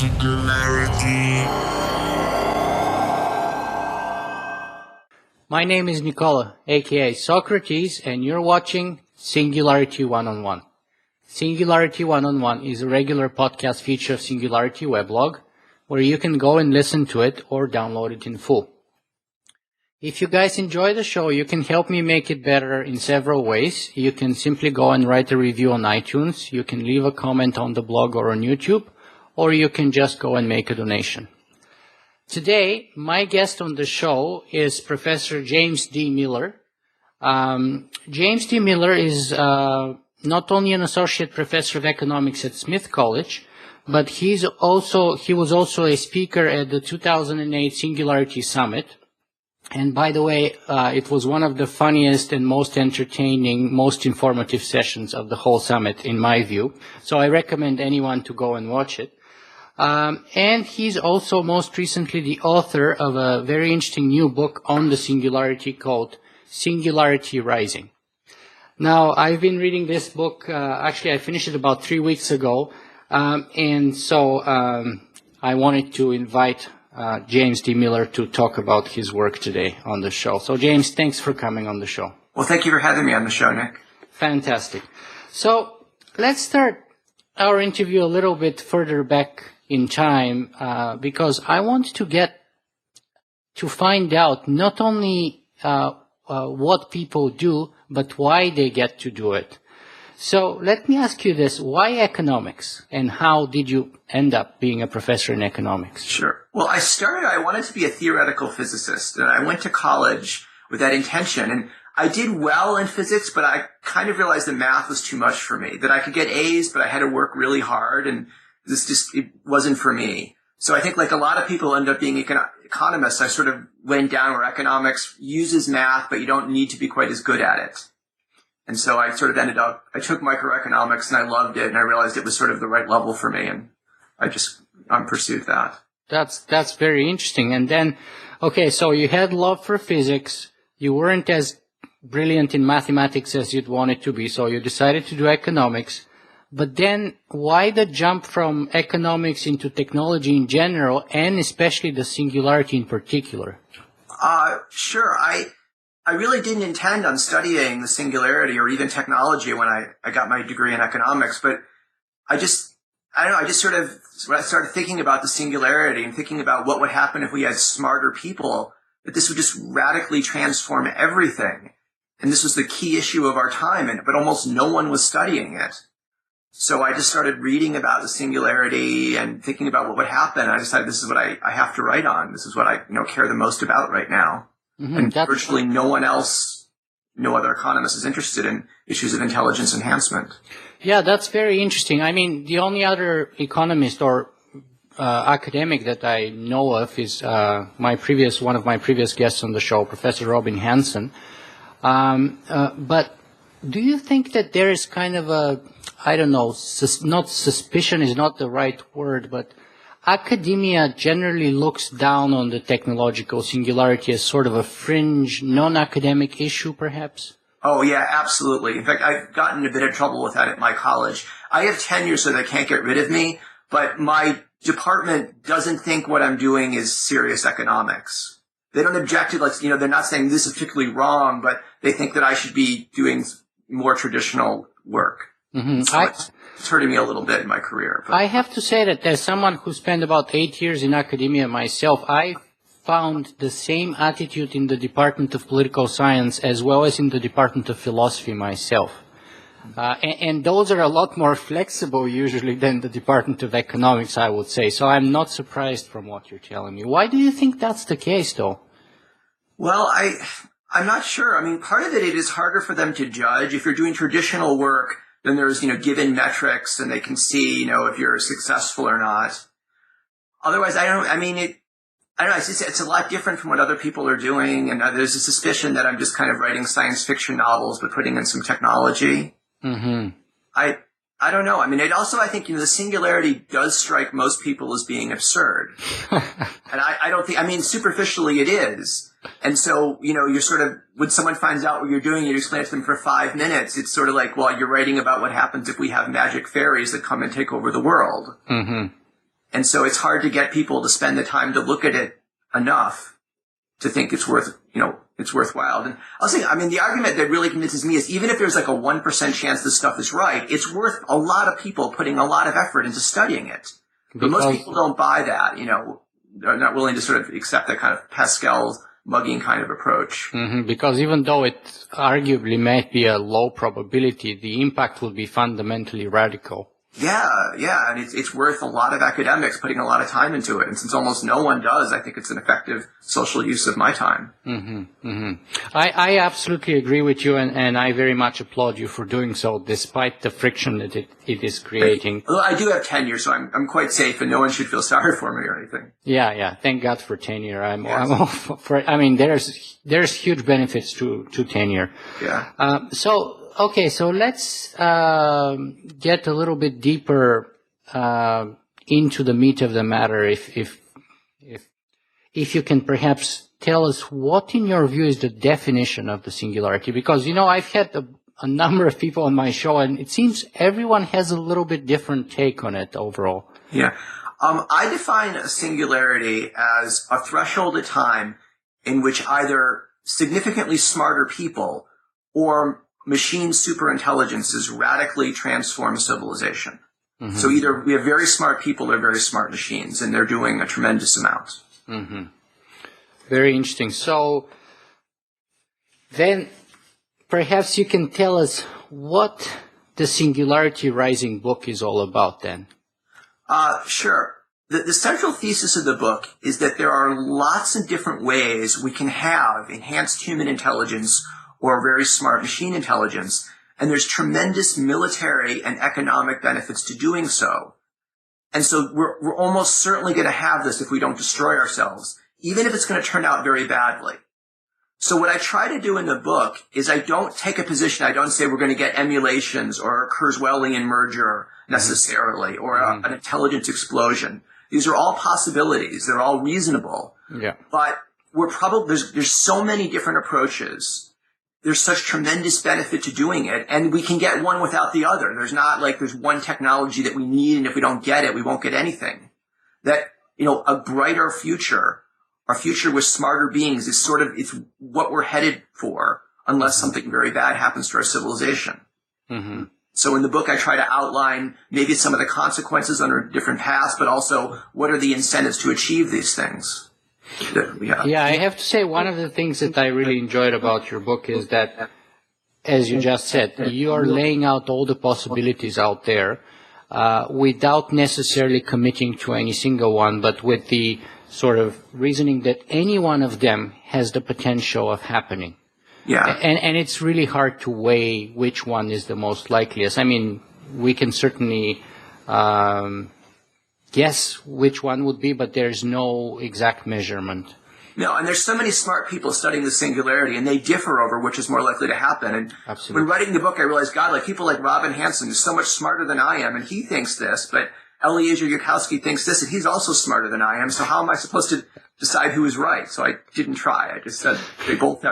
Singularity. My name is Nicola, aka Socrates, and you're watching Singularity One-on-One. Singularity One-on-One is a regular podcast feature of Singularity weblog, where you can go and listen to it or download it in full. If you guys enjoy the show, you can help me make it better in several ways. You can simply go and write a review on iTunes, you can leave a comment on the blog or on YouTube, or you can just go and make a donation. Today, my guest on the show is Professor James D. Miller. James D. Miller is not only an associate professor of economics at Smith College, but he was also a speaker at the 2008 Singularity Summit. And by the way, it was one of the funniest and most entertaining, most informative sessions of the whole summit, in my view. So I recommend anyone to go and watch it. And he's also most recently the author of a very interesting new book on the singularity called Singularity Rising. Now, I've been reading this book, actually I finished it about 3 weeks ago, and so I wanted to invite James D. Miller to talk about his work today on the show. So James, thanks for coming on the show. Well, thank you for having me on the show, Nick. Fantastic. So let's start our interview a little bit further back in time, because I want to find out not only what people do, but why they get to do it. So let me ask you this: why economics, and how did you end up being a professor in economics? Sure. Well, I wanted to be a theoretical physicist, and I went to college with that intention. And I did well in physics, but I kind of realized that math was too much for me, that I could get A's, but I had to work really hard, and it wasn't for me. So I think like a lot of people end up being economists, I sort of went down where economics uses math, but you don't need to be quite as good at it. And so I sort of I took microeconomics and I loved it, and I realized it was sort of the right level for me, and I just pursued that. That's very interesting. And then, okay, so you had love for physics, you weren't as brilliant in mathematics as you'd wanted to be, so you decided to do economics. But then why the jump from economics into technology in general, and especially the singularity in particular? Sure. I really didn't intend on studying the singularity or even technology when I got my degree in economics, but I started thinking about the singularity and thinking about what would happen if we had smarter people, that this would just radically transform everything. And this was the key issue of our time, but almost no one was studying it. So I just started reading about the singularity and thinking about what would happen. I decided this is what I have to write on. This is what I care the most about right now. Mm-hmm. And virtually no other economist is interested in issues of intelligence enhancement. Yeah, that's very interesting. I mean, the only other economist or academic that I know of is one of my previous guests on the show, Professor Robin Hanson. But do you think that there is kind of not suspicion is not the right word, but academia generally looks down on the technological singularity as sort of a fringe, non-academic issue, perhaps? Oh, yeah, absolutely. In fact, I've gotten a bit of trouble with that at my college. I have tenure, so they can't get rid of me, but my department doesn't think what I'm doing is serious economics. They don't object to, they're not saying this is particularly wrong, but they think that I should be doing more traditional work. Mm-hmm. So it's hurting me a little bit in my career. But I have to say that as someone who spent about 8 years in academia myself, I found the same attitude in the Department of Political Science as well as in the Department of Philosophy myself. And those are a lot more flexible usually than the Department of Economics, I would say. So I'm not surprised from what you're telling me. Why do you think that's the case, though? Well, I'm not sure. I mean, part of it is harder for them to judge. If you're doing traditional work, then there's, given metrics and they can see, if you're successful or not. Otherwise, it's a lot different from what other people are doing. And there's a suspicion that I'm just kind of writing science fiction novels, but putting in some technology. Mm-hmm. I don't know. I mean, I think, the singularity does strike most people as being absurd. And I don't think, superficially it is. And so, you're sort of, when someone finds out what you're doing, you explain it to them for 5 minutes. It's sort of like, well, you're writing about what happens if we have magic fairies that come and take over the world. Mm-hmm. And so it's hard to get people to spend the time to look at it enough to think it's worthwhile. And I'll say, I mean, the argument that really convinces me is even if there's like a 1% chance this stuff is right, it's worth a lot of people putting a lot of effort into studying it. But most people don't buy that, they're not willing to sort of accept that kind of Pascal mugging kind of approach. Mm-hmm, because even though it arguably might be a low probability, the impact will be fundamentally radical. Yeah, and it's worth a lot of academics putting a lot of time into it. And since almost no one does, I think it's an effective social use of my time. Mm-hmm, mm-hmm. I absolutely agree with you, and I very much applaud you for doing so, despite the friction that it is creating. Well, I do have tenure, so I'm quite safe, and no one should feel sorry for me or anything. Yeah. Thank God for tenure. I'm all for it. I mean, there's huge benefits to tenure. Yeah. Okay, so let's get a little bit deeper into the meat of the matter. If you can perhaps tell us what, in your view, is the definition of the singularity, because I've had a number of people on my show, and it seems everyone has a little bit different take on it overall. Yeah, I define a singularity as a threshold of time in which either significantly smarter people or machine superintelligences radically transform civilization. Mm-hmm. So either we have very smart people or very smart machines, and they're doing a tremendous amount. Mm-hmm. Very interesting. So then perhaps you can tell us what the Singularity Rising book is all about then. Sure. The central thesis of the book is that there are lots of different ways we can have enhanced human intelligence or very smart machine intelligence, and there's tremendous military and economic benefits to doing so. And so we're almost certainly going to have this if we don't destroy ourselves, even if it's going to turn out very badly. So what I try to do in the book is I don't take a position. I don't say we're going to get emulations or a Kurzweilian merger necessarily, or an intelligence explosion. These are all possibilities. They're all reasonable. Yeah. But there's so many different approaches. There's such tremendous benefit to doing it, and we can get one without the other. There's not like there's one technology that we need, and if we don't get it, we won't get anything. That, a brighter future, our future with smarter beings is it's what we're headed for, unless something very bad happens to our civilization. Mm-hmm. So in the book, I try to outline maybe some of the consequences under different paths, but also what are the incentives to achieve these things. Yeah, I have to say one of the things that I really enjoyed about your book is that, as you just said, you are laying out all the possibilities out there without necessarily committing to any single one, but with the sort of reasoning that any one of them has the potential of happening. Yeah. And it's really hard to weigh which one is the most likeliest. I mean, we can certainly guess which one would be, but there's no exact measurement. No, and there's so many smart people studying the singularity, and they differ over which is more likely to happen. And Absolutely. When writing the book, I realized, God, people like Robin Hanson is so much smarter than I am, and he thinks this, but Eliezer Yudkowsky thinks this, and he's also smarter than I am, so how am I supposed to decide who is right? So I didn't try. I just said they both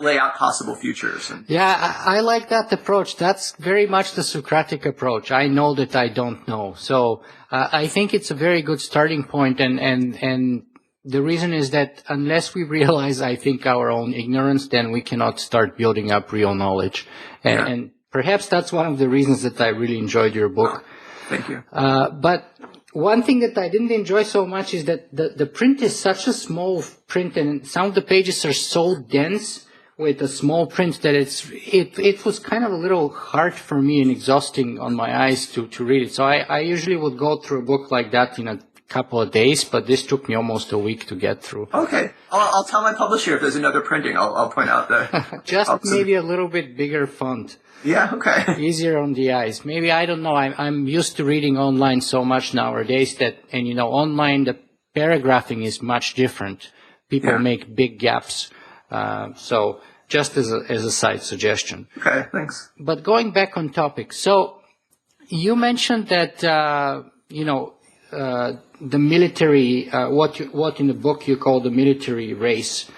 lay out possible futures. Yeah, I like that approach. That's very much the Socratic approach. I know that I don't know. So I think it's a very good starting point. And the reason is that unless we realize, I think, our own ignorance, then we cannot start building up real knowledge. And perhaps that's one of the reasons that I really enjoyed your book. Thank you. But one thing that I didn't enjoy so much is that the print is such a small print, and some of the pages are so dense with a small print that it was kind of a little hard for me and exhausting on my eyes to read it. So I usually would go through a book like that in a couple of days, but this took me almost a week to get through. Okay. I'll tell my publisher if there's another printing. I'll point out that. Just maybe a little bit bigger font. Yeah, okay. Easier on the eyes. Maybe, I don't know. I'm used to reading online so much nowadays and online the paragraphing is much different. People make big gaps. So just as a side suggestion. Okay, thanks. But going back on topic. So you mentioned that, the military, what in the book you call the military race.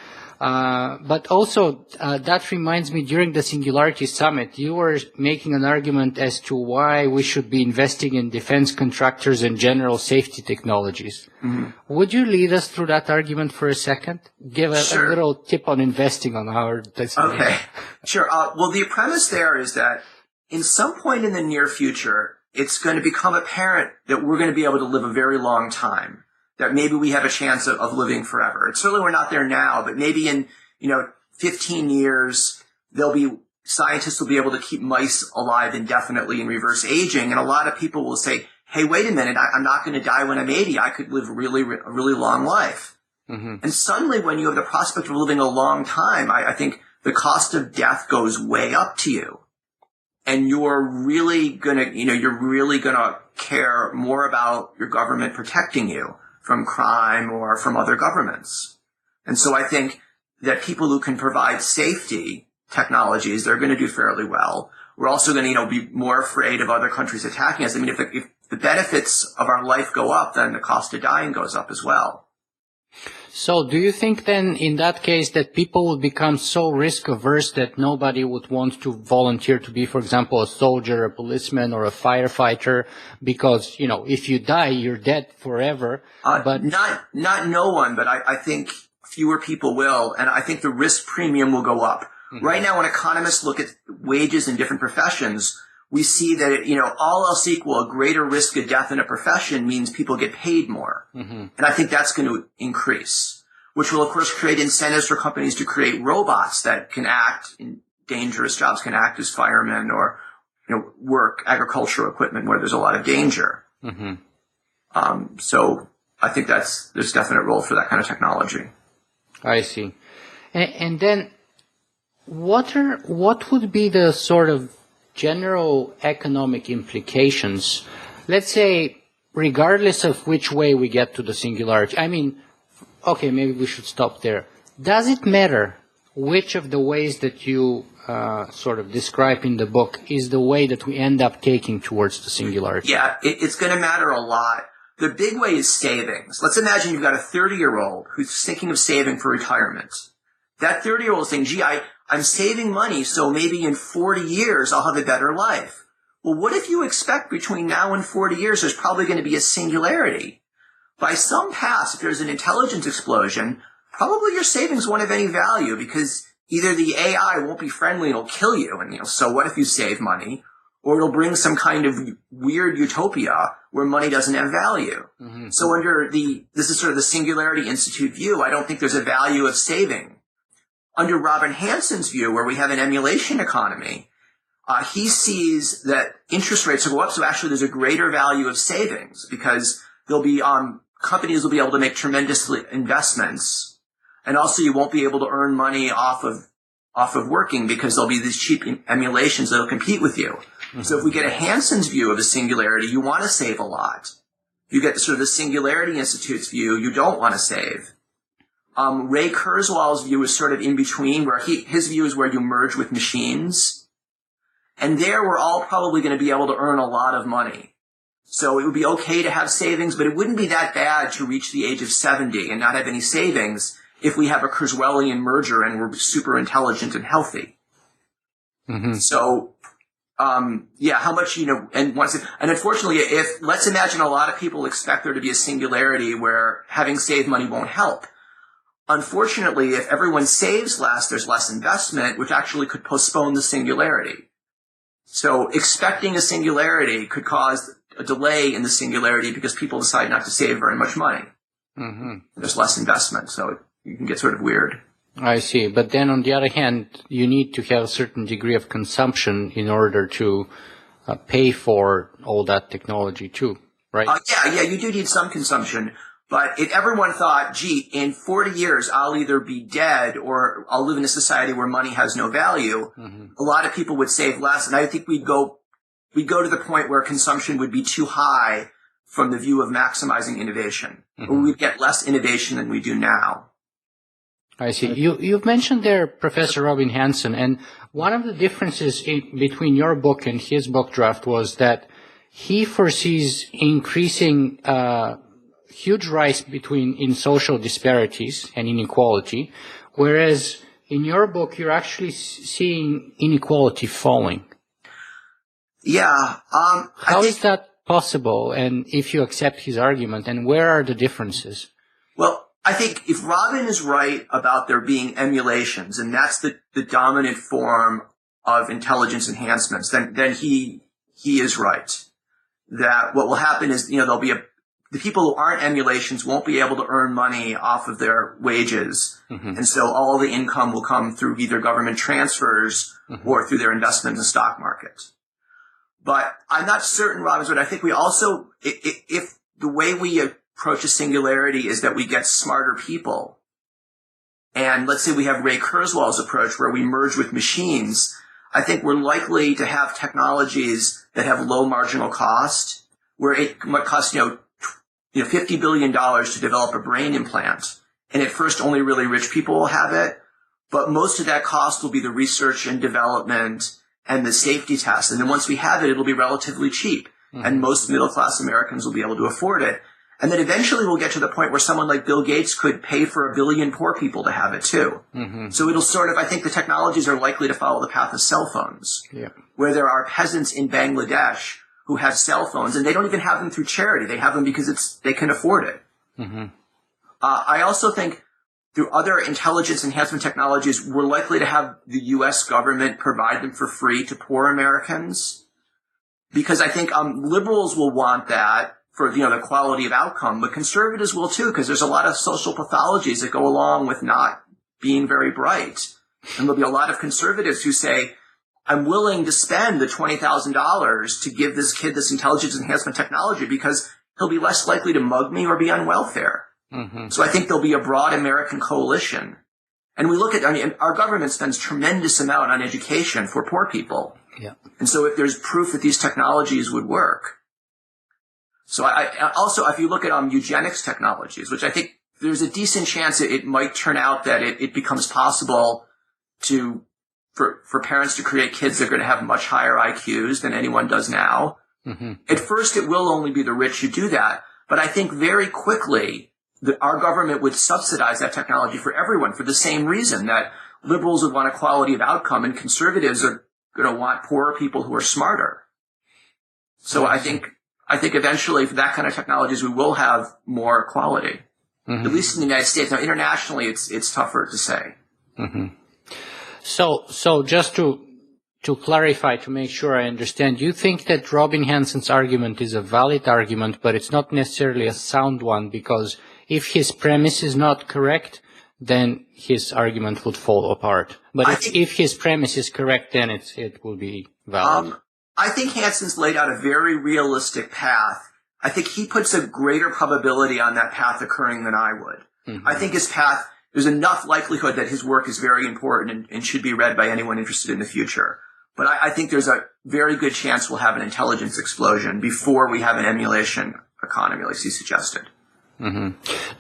But also, that reminds me, during the Singularity Summit, you were making an argument as to why we should be investing in defense contractors and general safety technologies. Mm-hmm. Would you lead us through that argument for a second? Give a little tip on investing on our... Okay, sure. Well, the premise there is that in some point in the near future, it's going to become apparent that we're going to be able to live a very long time. That maybe we have a chance of living forever. And certainly we're not there now, but maybe in, 15 years, scientists will be able to keep mice alive indefinitely and reverse aging. And a lot of people will say, hey, wait a minute, I'm not going to die when I'm 80. I could live a really long life. Mm-hmm. And suddenly when you have the prospect of living a long time, I think the cost of death goes way up to you. And you're really going to care more about your government protecting you from crime or from other governments. And so I think that people who can provide safety technologies, they're going to do fairly well. We're also going to, be more afraid of other countries attacking us. I mean, if the benefits of our life go up, then the cost of dying goes up as well. So do you think then in that case that people will become so risk averse that nobody would want to volunteer to be, for example, a soldier, a policeman, or a firefighter? Because, if you die, you're dead forever. But not no one, but I think fewer people will. And I think the risk premium will go up. Mm-hmm. Right now, when economists look at wages in different professions, we see that, all else equal, a greater risk of death in a profession means people get paid more. Mm-hmm. And I think that's going to increase, which will, of course, create incentives for companies to create robots that can act in dangerous jobs, can act as firemen or, work agricultural equipment where there's a lot of danger. Mm-hmm. So I think there's definite role for that kind of technology. I see. And then what would be the sort of general economic implications, let's say, regardless of which way we get to the singularity? I mean, okay, maybe we should stop there. Does it matter which of the ways that you sort of describe in the book is the way that we end up taking towards the singularity? Yeah, it's going to matter a lot. The big way is savings. Let's imagine you've got a 30-year-old who's thinking of saving for retirement. That 30-year-old is saying, gee, I'm saving money, so maybe in 40 years I'll have a better life. Well, what if you expect between now and 40 years there's probably going to be a singularity? By some pass, if there's an intelligence explosion, probably your savings won't have any value because either the AI won't be friendly and it'll kill you, and so what if you save money? Or it'll bring some kind of weird utopia where money doesn't have value. Mm-hmm. So this is sort of the Singularity Institute view, I don't think there's a value of saving. Under Robin Hanson's view, where we have an emulation economy, he sees that interest rates will go up, so actually there's a greater value of savings because there'll be companies will be able to make tremendous investments, and also you won't be able to earn money off of working because there'll be these cheap emulations that'll compete with you. Mm-hmm. So if we get a Hanson's view of the singularity, you want to save a lot. You get sort of the Singularity Institute's view, you don't want to save. Ray Kurzweil's view is sort of in between, where his view is where you merge with machines. And there we're all probably going to be able to earn a lot of money. So it would be okay to have savings, but it wouldn't be that bad to reach the age of 70 and not have any savings if we have a Kurzweilian merger and we're super intelligent and healthy. Mm-hmm. So, how much, and unfortunately, let's imagine a lot of people expect there to be a singularity where having saved money won't help. Unfortunately, if everyone saves less, there's less investment, which actually could postpone the singularity. So expecting a singularity could cause a delay in the singularity because people decide not to save very much money. Mm-hmm. There's less investment, so you can get sort of weird. I see. But then on the other hand, you need to have a certain degree of consumption in order to pay for all that technology too, right? Yeah, you do need some consumption. But if everyone thought, gee, in 40 years, I'll either be dead or I'll live in a society where money has no value, mm-hmm. a lot of people would save less. And I think we'd go to the point where consumption would be too high from the view of maximizing innovation. Mm-hmm. Or we'd get less innovation than we do now. I see. You've mentioned there Professor Robin Hanson, and one of the differences between your book and his book draft was that he foresees increasing huge rise in social disparities and inequality, Whereas in your book, you're actually seeing inequality falling. Yeah. How is that possible? And if you accept his argument, and where are the differences? Well, I think if Robin is right about there being emulations, and that's the dominant form of intelligence enhancements, then he is right. That what will happen is, there'll be the people who aren't emulations won't be able to earn money off of their wages. Mm-hmm. And so all the income will come through either government transfers mm-hmm. or through their investment in the stock market. But I'm not certain, Robin, but I think we also, if the way we approach a singularity is that we get smarter people, and let's say we have Ray Kurzweil's approach where we merge with machines, I think we're likely to have technologies that have low marginal cost, where it might cost, $50 billion to develop a brain implant. And at first only really rich people will have it, but most of that cost will be the research and development and the safety tests. And then once we have it, it'll be relatively cheap. Mm-hmm. And most middle-class Americans will be able to afford it. And then eventually we'll get to the point where someone like Bill Gates could pay for 1 billion poor people to have it too. Mm-hmm. So it'll I think the technologies are likely to follow the path of cell phones, where there are peasants in Bangladesh who have cell phones, and they don't even have them through charity. They have them because they can afford it. Mm-hmm. I also think through other intelligence enhancement technologies, we're likely to have the U.S. government provide them for free to poor Americans, because I think liberals will want that for the quality of outcome, but conservatives will too, because there's a lot of social pathologies that go along with not being very bright. And there'll be a lot of conservatives who say, I'm willing to spend the $20,000 to give this kid this intelligence enhancement technology because he'll be less likely to mug me or be on welfare. Mm-hmm. So I think there'll be a broad American coalition. And we look at, our government spends tremendous amount on education for poor people. Yeah. And so if there's proof that these technologies would work. So I also, if you look at eugenics technologies, which I think there's a decent chance it might turn out that it becomes possible for parents to create kids that are going to have much higher IQs than anyone does now. Mm-hmm. At first, it will only be the rich who do that. But I think very quickly our government would subsidize that technology for everyone for the same reason that liberals would want a quality of outcome and conservatives are going to want poorer people who are smarter. So I think eventually for that kind of technologies, we will have more equality, mm-hmm. at least in the United States. Now, internationally, it's tougher to say. Mm-hmm. So just to clarify, to make sure I understand, you think that Robin Hanson's argument is a valid argument, but it's not necessarily a sound one, because if his premise is not correct, then his argument would fall apart. But if his premise is correct, then it will be valid. I think Hanson's laid out a very realistic path. I think he puts a greater probability on that path occurring than I would. Mm-hmm. I think his path, there's enough likelihood that his work is very important and should be read by anyone interested in the future. But I think there's a very good chance we'll have an intelligence explosion before we have an emulation economy, like he suggested. Mm-hmm.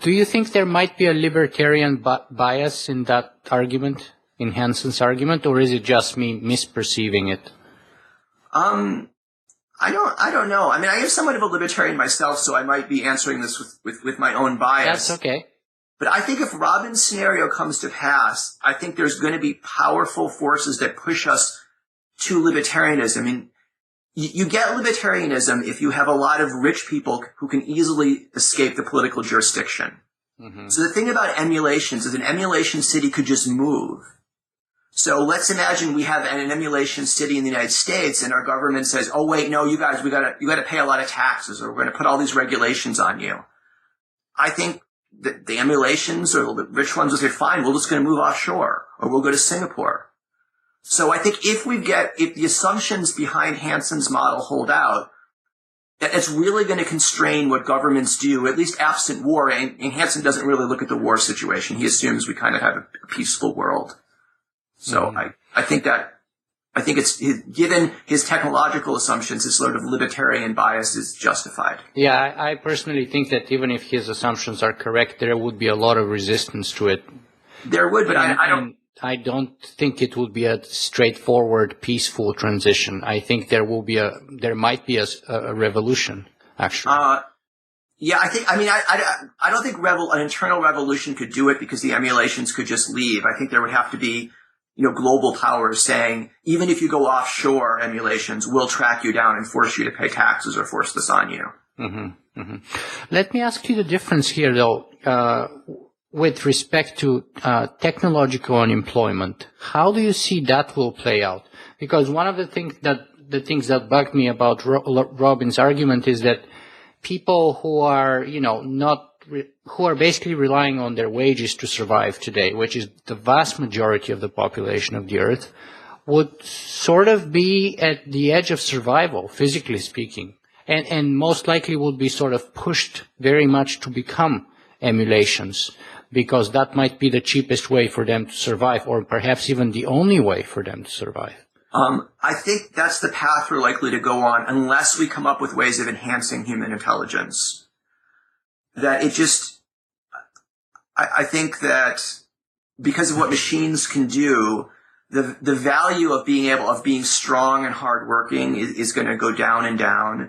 Do you think there might be a libertarian bias in that argument, in Hanson's argument, or is it just me misperceiving it? I don't know. I mean, I am somewhat of a libertarian myself, so I might be answering this with my own bias. That's okay. But I think if Robin's scenario comes to pass, I think there's going to be powerful forces that push us to libertarianism. I mean, you get libertarianism if you have a lot of rich people who can easily escape the political jurisdiction. Mm-hmm. So the thing about emulations is an emulation city could just move. So let's imagine we have an emulation city in the United States and our government says, oh wait, no, you guys, you gotta pay a lot of taxes, or we're gonna put all these regulations on you. I think that the emulations or the rich ones will say, fine, we're just gonna move offshore, or we'll go to Singapore. So I think if the assumptions behind Hanson's model hold out, that it's really going to constrain what governments do, at least absent war. And Hanson doesn't really look at the war situation. He assumes we kind of have a peaceful world. So I think it's given his technological assumptions, his sort of libertarian bias is justified. Yeah, I personally think that even if his assumptions are correct, there would be a lot of resistance to it. There would, but I don't think it would be a straightforward, peaceful transition. I think there might be a revolution, actually. Yeah, I don't think an internal revolution could do it because the emulations could just leave. I think there would have to be, global powers saying, even if you go offshore, emulations will track you down and force you to pay taxes or force this on you. Mm-hmm, mm-hmm. Let me ask you the difference here, though, with respect to technological unemployment. How do you see that will play out? Because one of the things that bug me about Robin's argument is that people who are, who are basically relying on their wages to survive today, which is the vast majority of the population of the earth, would sort of be at the edge of survival, physically speaking, and most likely would be sort of pushed very much to become emulations, because that might be the cheapest way for them to survive, or perhaps even the only way for them to survive. I think that's the path we're likely to go on unless we come up with ways of enhancing human intelligence. I think that because of what machines can do, the value of being strong and hardworking is going to go down and down.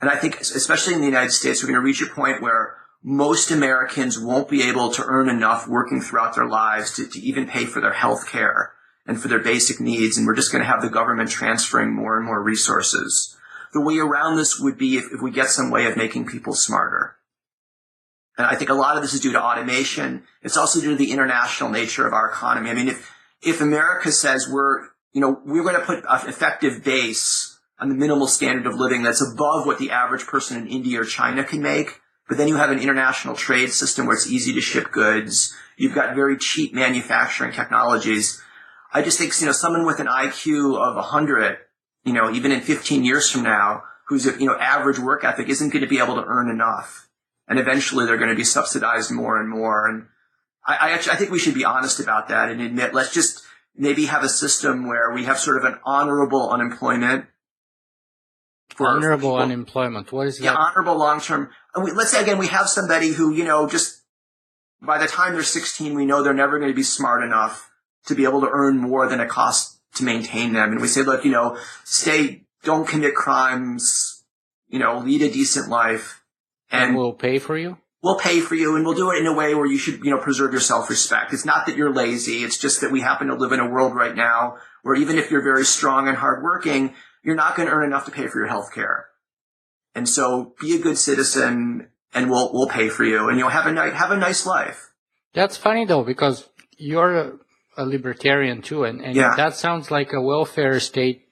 And I think, especially in the United States, we're going to reach a point where most Americans won't be able to earn enough working throughout their lives to even pay for their health care and for their basic needs, and we're just going to have the government transferring more and more resources. The way around this would be if we get some way of making people smarter. And I think a lot of this is due to automation. It's also due to the international nature of our economy. I mean, if America says we're going to put an effective base on the minimal standard of living that's above what the average person in India or China can make, but then you have an international trade system where it's easy to ship goods, you've got very cheap manufacturing technologies. I just think, someone with an IQ of 100, even in 15 years from now, who's average work ethic isn't going to be able to earn enough. And eventually they're going to be subsidized more and more. And I think we should be honest about that and admit, let's just maybe have a system where we have sort of an honorable unemployment. Honorable unemployment. What is that? Yeah, honorable long-term. Let's say, again, we have somebody who, just by the time they're 16, we know they're never going to be smart enough to be able to earn more than it costs to maintain them. And we say, look, don't commit crimes, lead a decent life. And we'll pay for you? We'll pay for you, and we'll do it in a way where you should, preserve your self-respect. It's not that you're lazy. It's just that we happen to live in a world right now where even if you're very strong and hardworking, you're not going to earn enough to pay for your health care. And so be a good citizen, and we'll pay for you, and have a nice life. That's funny, though, because you're a libertarian too, and yeah. That sounds like a welfare state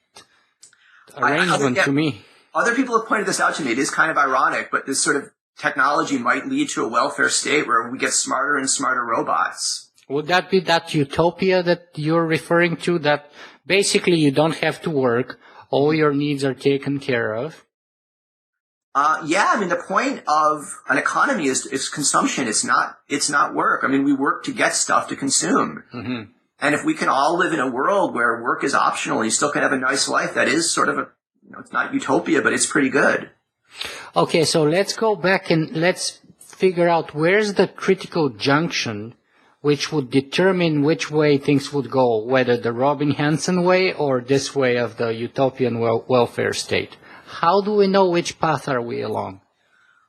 arrangement to me. Other people have pointed this out to me. It is kind of ironic, but this sort of technology might lead to a welfare state where we get smarter and smarter robots. Would that be that utopia that you're referring to, that basically you don't have to work, all your needs are taken care of? Yeah, I mean, the point of an economy is consumption. It's not work. I mean, we work to get stuff to consume. Mm-hmm. And if we can all live in a world where work is optional and you still can have a nice life, that is sort of it's not utopia, but it's pretty good. Okay, so let's go back and let's figure out where's the critical junction which would determine which way things would go, whether the Robin Hanson way or this way of the utopian welfare state. How do we know which path are we along?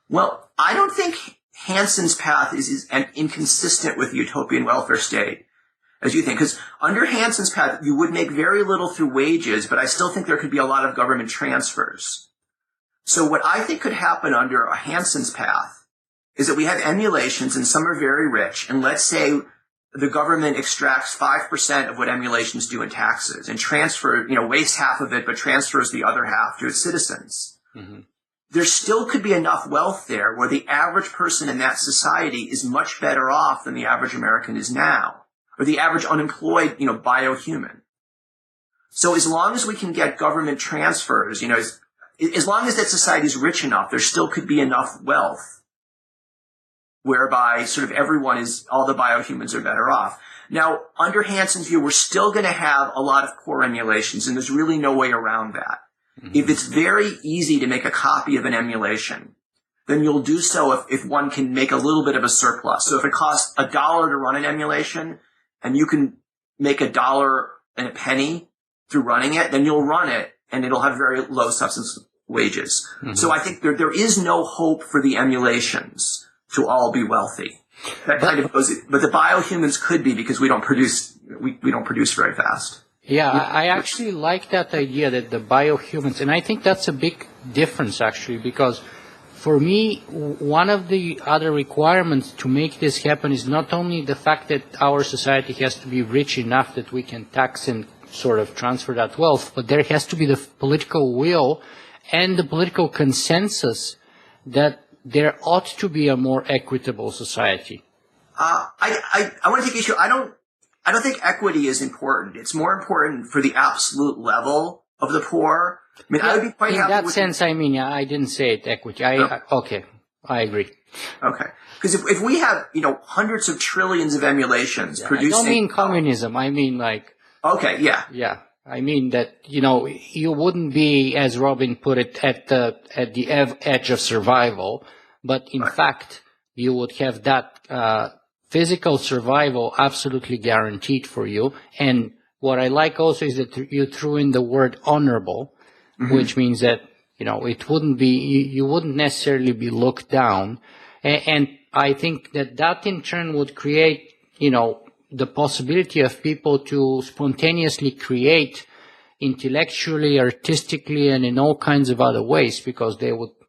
Well, I don't think Hanson's path is inconsistent with the utopian welfare state, as you think. Because under Hanson's path, you would make very little through wages, but I still think there could be a lot of government transfers. So what I think could happen under a Hanson's path is that we have emulations, and some are very rich, and let's say the government extracts 5% of what emulations do in taxes and wastes half of it, but transfers the other half to its citizens. Mm-hmm. There still could be enough wealth there where the average person in that society is much better off than the average American is now, or the average unemployed, biohuman. So as long as we can get government transfers, as long as that society is rich enough, there still could be enough wealth whereby sort of all the biohumans are better off. Now, under Hanson's view, we're still going to have a lot of poor emulations, and there's really no way around that. Mm-hmm. If it's very easy to make a copy of an emulation, then you'll do so if one can make a little bit of a surplus. So if it costs $1 to run an emulation, and you can make $1 and a penny through running it, then you'll run it, and it'll have very low substance wages. So I think there is no hope for the emulations to all be wealthy. That kind of goes, but the biohumans could be, because we don't produce very fast. Yeah, I actually like that idea, that the biohumans, and I think that's a big difference actually, because for me, one of the other requirements to make this happen is not only the fact that our society has to be rich enough that we can tax and sort of transfer that wealth, but there has to be the political will and the political consensus that there ought to be a more equitable society. I want to take issue. I don't think equity is important. It's more important for the absolute level of the poor. I mean, I would be quite happy in that sense. I mean, I didn't say it equity. Okay, I agree. Okay, because if we have hundreds of trillions of emulations producing, I don't mean communism. I mean like. Okay. Yeah. Yeah. I mean that you wouldn't be, as Robin put it, at the edge of survival, but in fact you would have that physical survival absolutely guaranteed for you. And what I like also is that you threw in the word honorable, which means that it wouldn't be, you wouldn't necessarily be looked down, and I think that in turn would create the possibility of people to spontaneously create intellectually, artistically, and in all kinds of other ways, because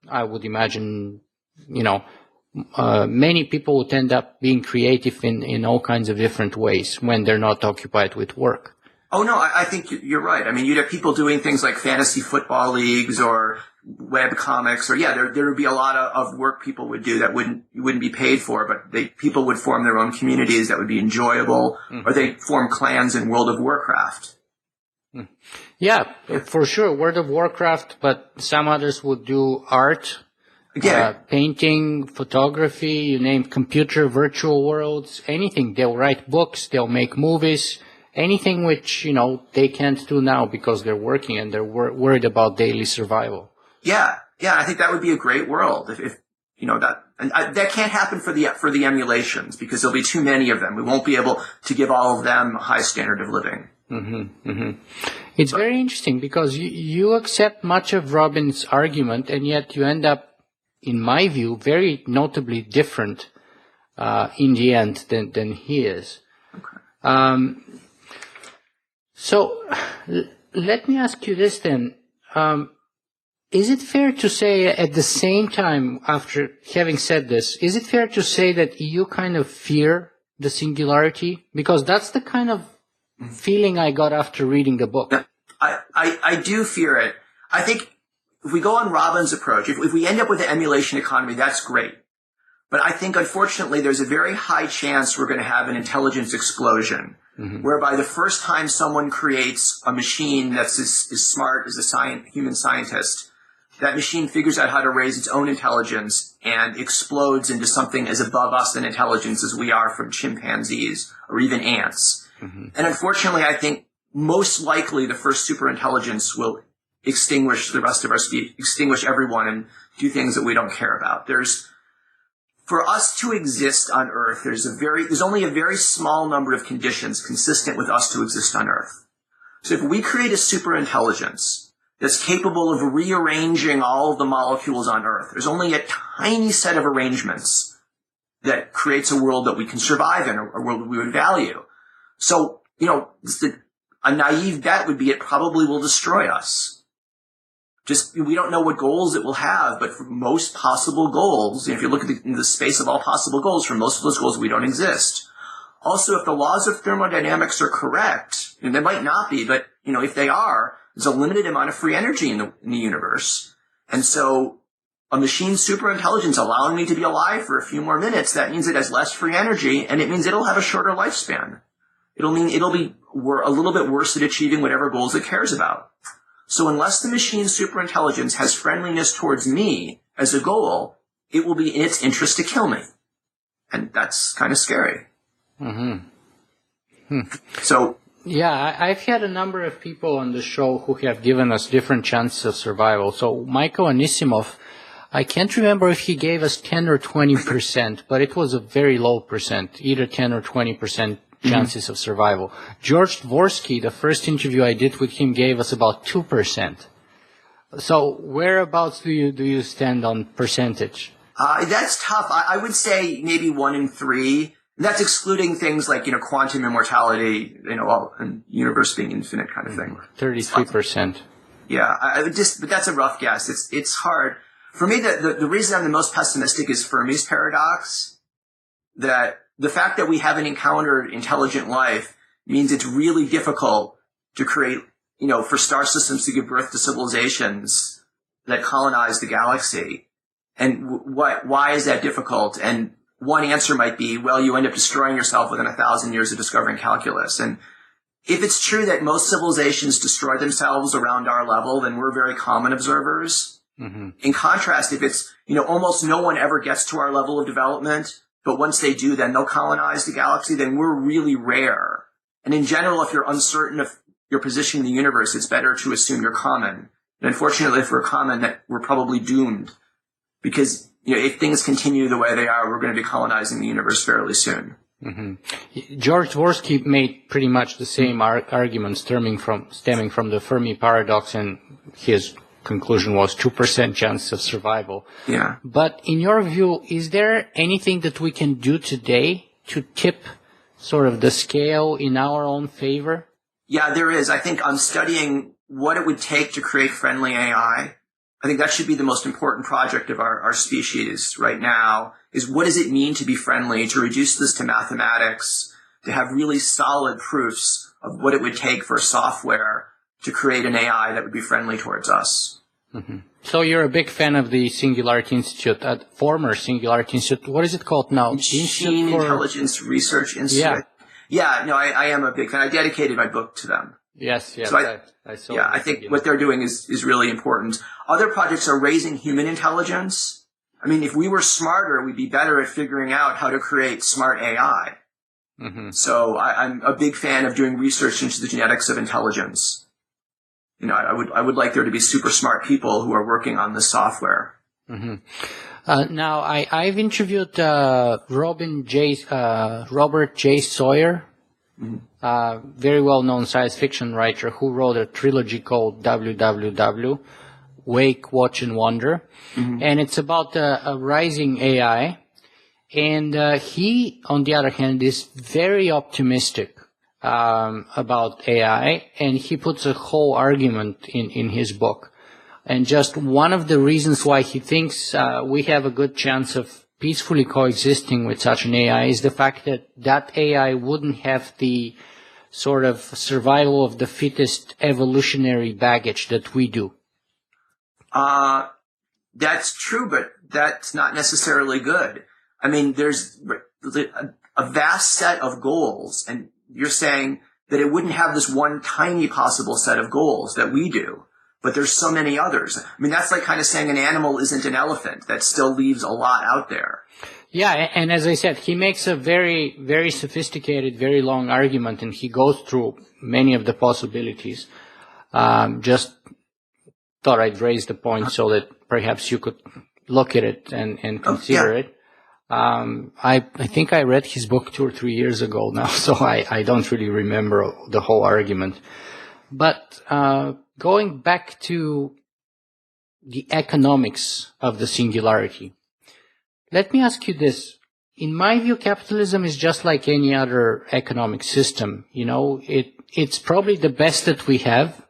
I would imagine, many people would end up being creative in all kinds of different ways when they're not occupied with work. Oh, no, I think you're right. I mean, you'd have people doing things like fantasy football leagues or web comics, or there would be a lot of work people would do that wouldn't be paid for, but people would form their own communities that would be enjoyable, or they'd form clans in World of Warcraft. Yeah, for sure, World of Warcraft, but some others would do art, painting, photography, you name computer, virtual worlds, anything. They'll write books, they'll make movies, anything which, they can't do now because they're working and they're worried about daily survival. Yeah, I think that would be a great world if that can't happen for the emulations, because there'll be too many of them. We won't be able to give all of them a high standard of living. It's very interesting because you accept much of Robin's argument, and yet you end up, in my view, very notably different in the end than he is. Okay. So let me ask you this then. Is it fair to say at the same time, after having said this, is it fair to say that you kind of fear the singularity? Because that's the kind of feeling I got after reading the book. I do fear it. I think if we go on Robin's approach, if we end up with an emulation economy, that's great. But I think, unfortunately, there's a very high chance we're going to have an intelligence explosion, whereby the first time someone creates a machine that's as smart as a human scientist, that machine figures out how to raise its own intelligence and explodes into something as above us in intelligence as we are from chimpanzees or even ants. And unfortunately, I think most likely the first superintelligence will extinguish the rest of our species, extinguish everyone and do things that we don't care about. For us to exist on Earth, there's only a very small number of conditions consistent with us to exist on Earth. So if we create a superintelligence that's capable of rearranging all of the molecules on Earth, there's only a tiny set of arrangements that creates a world that we can survive in, a world that we would value. So, a naive bet would be it probably will destroy us. We don't know what goals it will have, but for most possible goals, if you look at the space of all possible goals, for most of those goals, we don't exist. Also, if the laws of thermodynamics are correct, and they might not be, but, if they are, there's a limited amount of free energy in the universe. And so a machine superintelligence allowing me to be alive for a few more minutes, that means it has less free energy, and it means it'll have a shorter lifespan. It'll be a little bit worse at achieving whatever goals it cares about. So unless the machine superintelligence has friendliness towards me as a goal, it will be in its interest to kill me. And that's kind of scary. So, yeah, I've had a number of people on the show who have given us different chances of survival. So Michael Anisimov, I can't remember if he gave us 10 or 20%, but it was a very low percent, either 10 or 20% chances of survival. George Dvorsky, the first interview I did with him, gave us about 2%. So whereabouts do you stand on percentage? That's tough. I would say maybe 1 in 3. That's excluding things like, quantum immortality, and universe being infinite kind of thing. 33%. Yeah, but that's a rough guess. It's hard. For me, the reason I'm the most pessimistic is Fermi's paradox, that the fact that we haven't encountered intelligent life means it's really difficult to create, for star systems to give birth to civilizations that colonize the galaxy. And why is that difficult? And one answer might be, well, you end up destroying yourself within 1,000 years of discovering calculus. And if it's true that most civilizations destroy themselves around our level, then we're very common observers. Mm-hmm. In contrast, if it's, almost no one ever gets to our level of development, but once they do, then they'll colonize the galaxy, then we're really rare. And in general, if you're uncertain of your position in the universe, it's better to assume you're common. And unfortunately, if we're common, that we're probably doomed. Because, if things continue the way they are, we're going to be colonizing the universe fairly soon. Mm-hmm. George Dvorsky made pretty much the same argument stemming from the Fermi paradox, and his conclusion was 2% chance of survival. Yeah. But in your view, is there anything that we can do today to tip sort of the scale in our own favor? Yeah, there is. I think I'm studying what it would take to create friendly AI. I think that should be the most important project of our species right now, is what does it mean to be friendly, to reduce this to mathematics, to have really solid proofs of what it would take for software to create an AI that would be friendly towards us. Mm-hmm. So you're a big fan of the Singularity Institute, former Singularity Institute. What is it called now? Machine Intelligence Research Institute. Yeah, no, I am a big fan. I dedicated my book to them. Yes, so I saw. Yeah, I think what they're doing is really important. Other projects are raising human intelligence. I mean, if we were smarter, we'd be better at figuring out how to create smart AI. Mm-hmm. So I'm a big fan of doing research into the genetics of intelligence. I would like there to be super smart people who are working on this software. Mm-hmm. Now, I've interviewed Robert J. Sawyer. Mm-hmm. Very well-known science fiction writer who wrote a trilogy called WWW, Wake, Watch, and Wonder. Mm-hmm. And it's about a rising AI. And he, on the other hand, is very optimistic about AI. And he puts a whole argument in his book. And just one of the reasons why he thinks we have a good chance of peacefully coexisting with such an AI is the fact that AI wouldn't have the sort of survival of the fittest evolutionary baggage that we do. That's true, but that's not necessarily good. I mean, there's a vast set of goals, and you're saying that it wouldn't have this one tiny possible set of goals that we do. But there's so many others. I mean, that's like kind of saying an animal isn't an elephant. That still leaves a lot out there. Yeah, and as I said, he makes a very, very sophisticated, very long argument, and he goes through many of the possibilities. Just thought I'd raise the point so that perhaps you could look at it and consider it. I think I read his book 2 or 3 years ago now, so I don't really remember the whole argument. But going back to the economics of the singularity, let me ask you this. In my view, capitalism is just like any other economic system. It's probably the best that we have,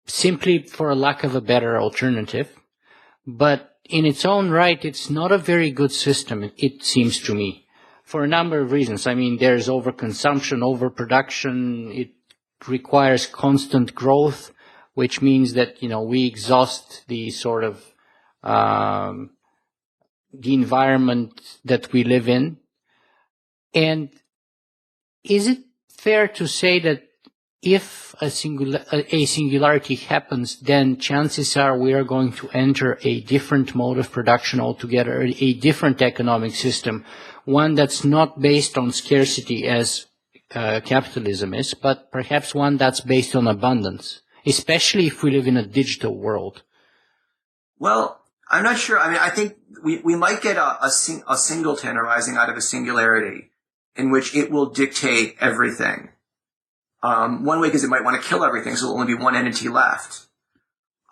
simply for a lack of a better alternative. But in its own right, it's not a very good system, it seems to me, for a number of reasons. I mean, there's overconsumption, overproduction. It requires constant growth, which means that, we exhaust the sort of the environment that we live in. And is it fair to say that if a singularity happens, then chances are we are going to enter a different mode of production altogether, a different economic system, one that's not based on scarcity as capitalism is, but perhaps one that's based on abundance, especially if we live in a digital world? Well, I'm not sure. I mean, I think we might get a singleton arising out of a singularity in which it will dictate everything. One way, because it might want to kill everything, so there'll only be one entity left.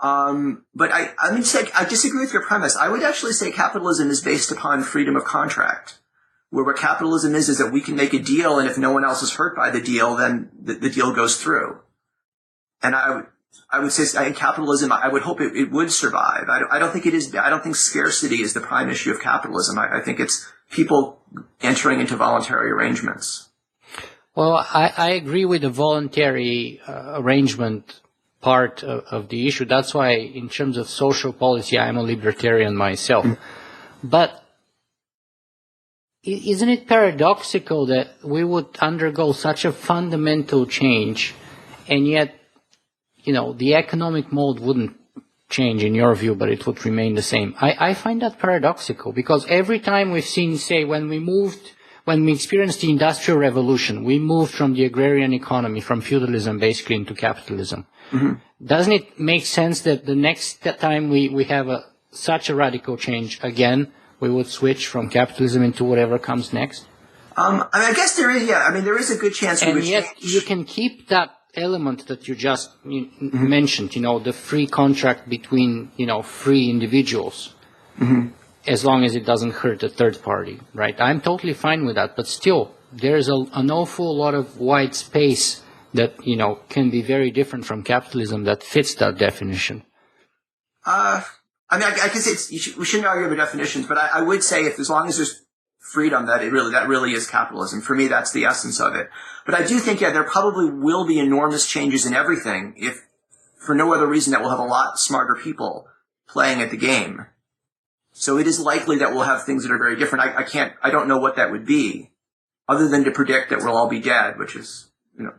But I disagree with your premise. I would actually say capitalism is based upon freedom of contract, where what capitalism is that we can make a deal, and if no one else is hurt by the deal, then the deal goes through. And I would say capitalism, I would hope it would survive. I don't think it is. I don't think scarcity is the prime issue of capitalism. I think it's people entering into voluntary arrangements. Well, I agree with the voluntary arrangement part of the issue. That's why, in terms of social policy, I'm a libertarian myself. But isn't it paradoxical that we would undergo such a fundamental change, and yet, the economic mode wouldn't change in your view, but it would remain the same? I find that paradoxical, because every time we've seen, say, when we experienced the Industrial Revolution, we moved from the agrarian economy, from feudalism basically, into capitalism. Mm-hmm. Doesn't it make sense that the next time we have such a radical change again, we would switch from capitalism into whatever comes next? I guess there is, yeah. There is a good chance we would change. And yet you can keep that element that you just mentioned, the free contract between, free individuals. Mm-hmm. As long as it doesn't hurt a third party, right? I'm totally fine with that, but still, there's an awful lot of white space that, can be very different from capitalism that fits that definition. I guess we shouldn't argue over definitions, but I would say as long as there's freedom, that really is capitalism. For me, that's the essence of it. But I do think, there probably will be enormous changes in everything if, for no other reason, that we'll have a lot smarter people playing at the game. So it is likely that we'll have things that are very different. I don't know what that would be, other than to predict that we'll all be dead, which is,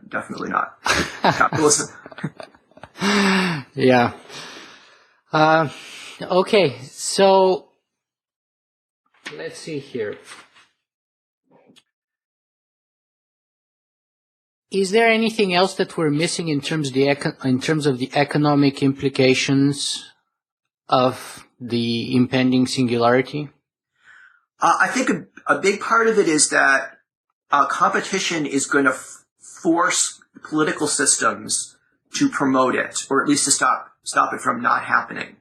definitely not capitalism. Yeah. Okay, so let's see here. Is there anything else that we're missing in terms of the economic implications of the impending singularity? I think a big part of it is that competition is going to force political systems to promote it, or at least to stop it from not happening.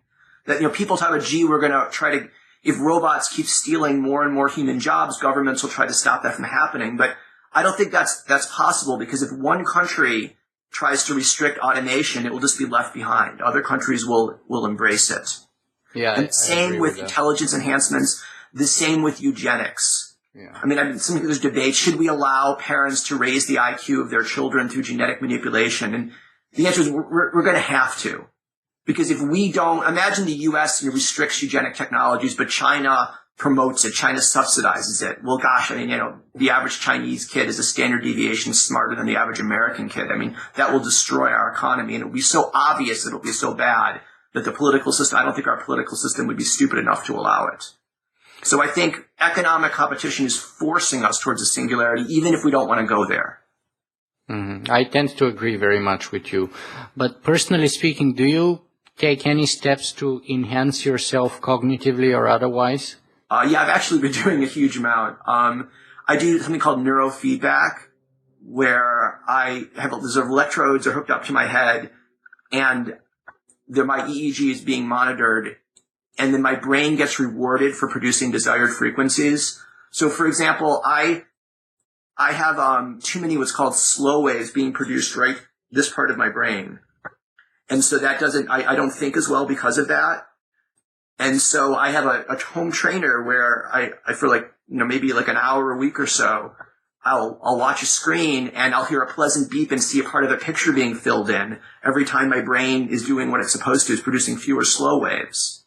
That, people talk about, we're going to try to, if robots keep stealing more and more human jobs, governments will try to stop that from happening. But I don't think that's possible, because if one country tries to restrict automation, it will just be left behind. Other countries will embrace it. Yeah, and same with intelligence enhancements, the same with eugenics. Yeah. There's debate, should we allow parents to raise the IQ of their children through genetic manipulation? And the answer is we're going to have to. Because if we don't, imagine the U.S. restricts eugenic technologies, but China promotes it, China subsidizes it. Well, gosh, the average Chinese kid is a standard deviation smarter than the average American kid. That will destroy our economy, and it'll be so obvious, it'll be so bad, that the political system, I don't think our political system would be stupid enough to allow it. So I think economic competition is forcing us towards a singularity, even if we don't want to go there. Mm-hmm. I tend to agree very much with you. But personally speaking, do you take any steps to enhance yourself cognitively or otherwise? Yeah, I've actually been doing a huge amount. I do something called neurofeedback, where there's electrodes are hooked up to my head, and my EEG is being monitored, and then my brain gets rewarded for producing desired frequencies. So, for example, I have too many what's called slow waves being produced right this part of my brain, and so that I don't think as well because of that. And so I have a home trainer where I for maybe an hour a week or so, I'll watch a screen and I'll hear a pleasant beep and see a part of the picture being filled in every time my brain is doing what it's supposed to, is producing fewer slow waves.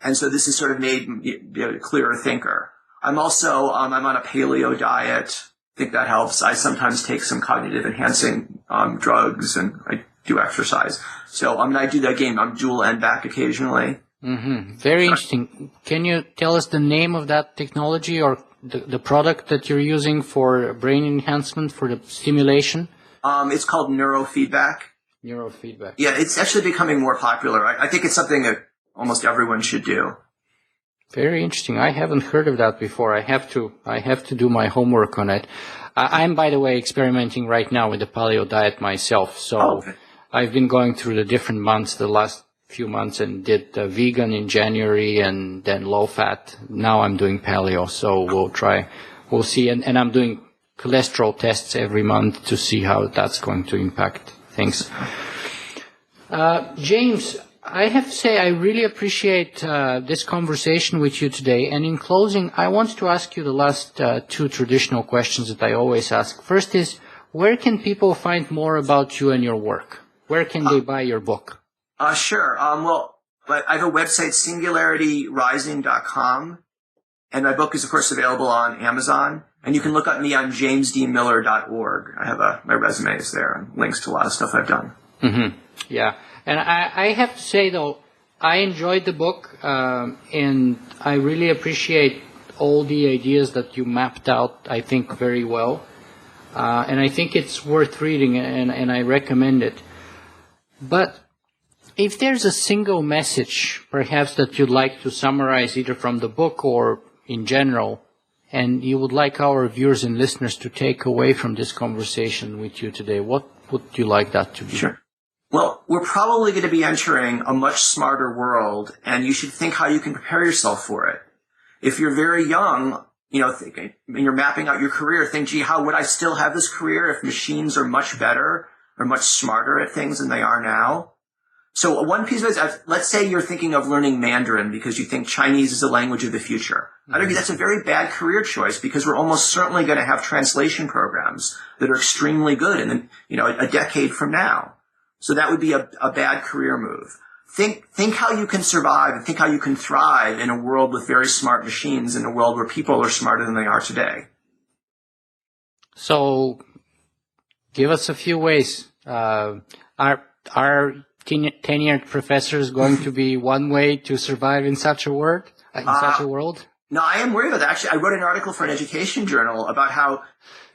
And so this has sort of made me a clearer thinker. I'm also, I'm on a paleo diet. I think that helps. I sometimes take some cognitive enhancing drugs, and I do exercise. So I do that game. I'm dual and back occasionally. Mm-hmm. Very interesting. Can you tell us the name of that technology or the product that you're using for brain enhancement, for the stimulation? It's called neurofeedback. Neurofeedback. Yeah, it's actually becoming more popular. I think it's something that almost everyone should do. Very interesting. I haven't heard of that before. I have to do my homework on it. I'm, by the way, experimenting right now with the paleo diet myself. So okay. I've been going through the different months the last few months and did vegan in January and then low fat. Now I'm doing paleo, so we'll see. And I'm doing cholesterol tests every month to see how that's going to impact things. James, I have to say I really appreciate this conversation with you today. And in closing, I want to ask you the last two traditional questions that I always ask. First is, where can people find more about you and your work? Where can they buy your book? Sure. Well, I have a website, SingularityRising.com. And my book is, of course, available on Amazon. And you can look up me on jamesdmiller.org. I have my resume is there and links to a lot of stuff I've done. Mm-hmm. Yeah. And I have to say, though, I enjoyed the book, and I really appreciate all the ideas that you mapped out, I think, very well. And I think it's worth reading, and I recommend it. But if there's a single message, perhaps, that you'd like to summarize either from the book or in general, and you would like our viewers and listeners to take away from this conversation with you today, what would you like that to be? Sure. Well, we're probably going to be entering a much smarter world, and you should think how you can prepare yourself for it. If you're very young, and you're mapping out your career, think, gee, how would I still have this career if machines are much better or much smarter at things than they are now? So one piece of advice, let's say you're thinking of learning Mandarin because you think Chinese is the language of the future. I'd argue that's a very bad career choice because we're almost certainly going to have translation programs that are extremely good in, a decade from now. So that would be a bad career move. Think how you can survive and think how you can thrive in a world with very smart machines, in a world where people are smarter than they are today. So give us a few ways. Are tenured professors going to be one way to survive in such a world? No, I am worried about that. Actually, I wrote an article for an education journal about how,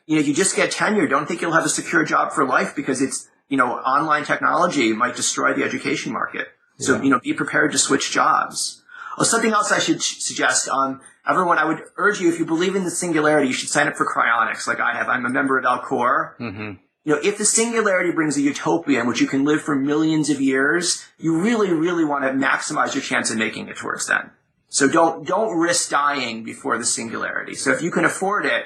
you just get tenure. Don't think you'll have a secure job for life because it's, online technology might destroy the education market. So, be prepared to switch jobs. Oh, something else I should suggest. Everyone, I would urge you, if you believe in the singularity, you should sign up for cryonics like I have. I'm a member of Alcor. Mm-hmm. If the singularity brings a utopia in which you can live for millions of years, you really, really want to maximize your chance of making it towards then. So don't risk dying before the singularity. So if you can afford it,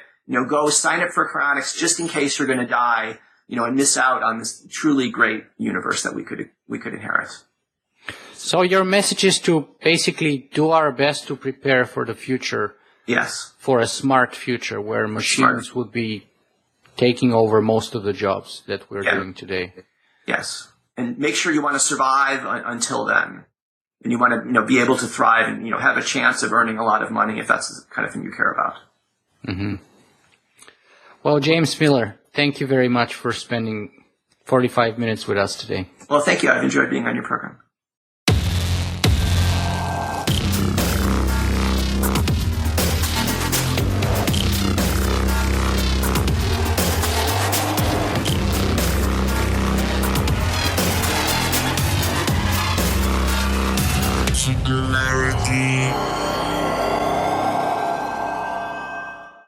go sign up for cryonics just in case you're going to die, and miss out on this truly great universe that we could inherit. So your message is to basically do our best to prepare for the future. Yes. For a smart future where machines would be taking over most of the jobs that we're doing today. Yes. And make sure you want to survive until then. And you want to, be able to thrive and, have a chance of earning a lot of money if that's the kind of thing you care about. Mm-hmm. Well, James Miller, thank you very much for spending 45 minutes with us today. Well, thank you. I've enjoyed being on your program. Singularity.